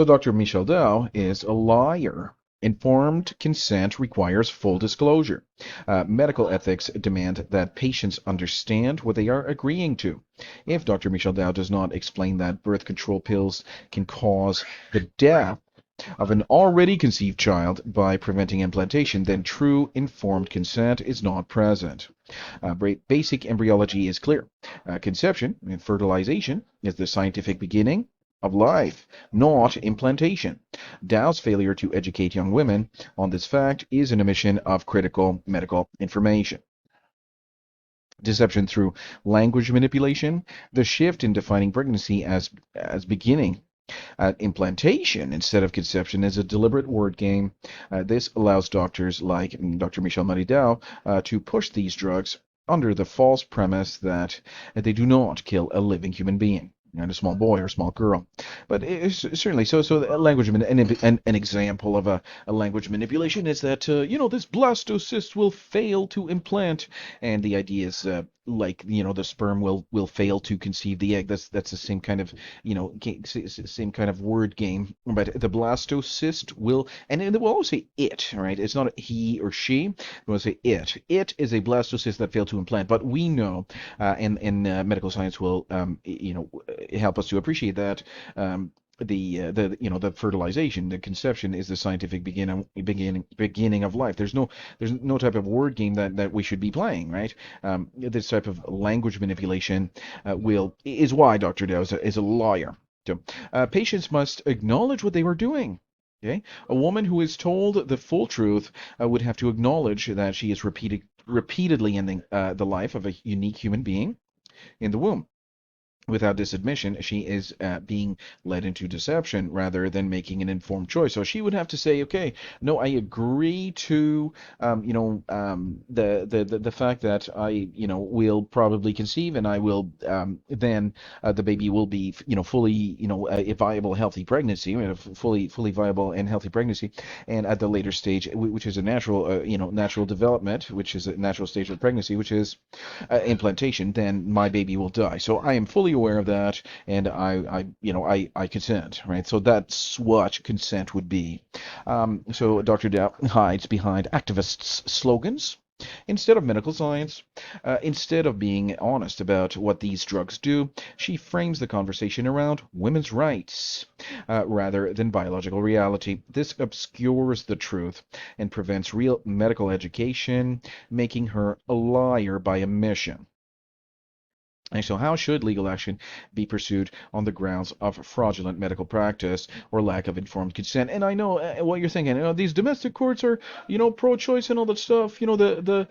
So Dr. Michel Dow is a liar. Informed consent requires full disclosure. Medical ethics demand that patients understand what they are agreeing to. If Dr. Michel Dow does not explain that birth control pills can cause the death of an already conceived child by preventing implantation, then true informed consent is not present. Basic embryology is clear. Conception and fertilization is the scientific beginning of life, not implantation. Dow's failure to educate young women on this fact is an omission of critical medical information. Deception through language manipulation, the shift in defining pregnancy as beginning implantation instead of conception is a deliberate word game. This allows doctors like Dr. Michel Marie-Dow to push these drugs under the false premise that they do not kill a living human being and a small boy or a small girl. But it's certainly so. So the language an example of a language manipulation is that this blastocyst will fail to implant, and the idea is like the sperm will fail to conceive the egg. That's the same kind of same kind of word game. But the blastocyst will, and it will always say it, right? It's not a he or she. It will say it. It is a blastocyst that failed to implant. But we know, and medical science will help us to appreciate that. The fertilization, the conception is the scientific beginning of life. There's no type of word game that we should be playing, right? This type of language manipulation is why Dr. Dow is a liar. So, patients must acknowledge what they were doing. Okay, a woman who is told the full truth would have to acknowledge that she is repeatedly ending the life of a unique human being in the womb. Without this admission, she is being led into deception rather than making an informed choice. So she would have to say, okay, no, I agree to, the fact that I, will probably conceive, and I will then the baby will be, fully, a viable, healthy pregnancy, a fully viable and healthy pregnancy, and at the later stage, which is a natural, natural development, which is a natural stage of pregnancy, which is implantation, then my baby will die. So I am fully aware of that, and I consent, right? So that's what consent would be. So Dr. Dow hides behind activists' slogans instead of medical science. Instead of being honest about what these drugs do, she frames the conversation around women's rights rather than biological reality. This obscures the truth and prevents real medical education, making her a liar by omission. And so how should legal action be pursued on the grounds of fraudulent medical practice or lack of informed consent? And I know what you're thinking. These domestic courts are, pro-choice and all that stuff. The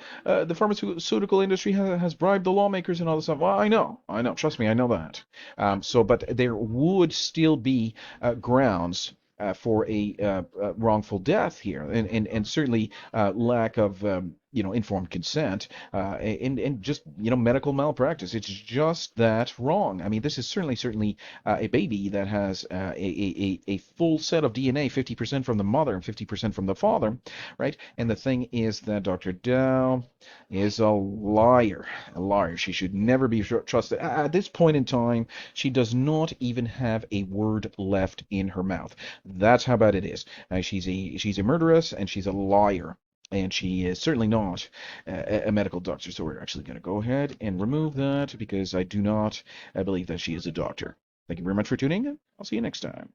pharmaceutical industry has bribed the lawmakers and all that stuff. Well, I know. Trust me, I know that. But there would still be grounds for a wrongful death here, and certainly lack of informed consent, and just medical malpractice. It's just that wrong. I mean, this is certainly a baby that has a full set of DNA, 50% from the mother and 50% from the father, right? And the thing is that Dr. Dow is a liar. A liar. She should never be trusted. At this point in time, she does not even have a word left in her mouth. That's how bad it is. She's a murderess, and she's a liar. And she is certainly not a medical doctor. So we're actually going to go ahead and remove that because I do not believe that she is a doctor. Thank you very much for tuning in. I'll see you next time.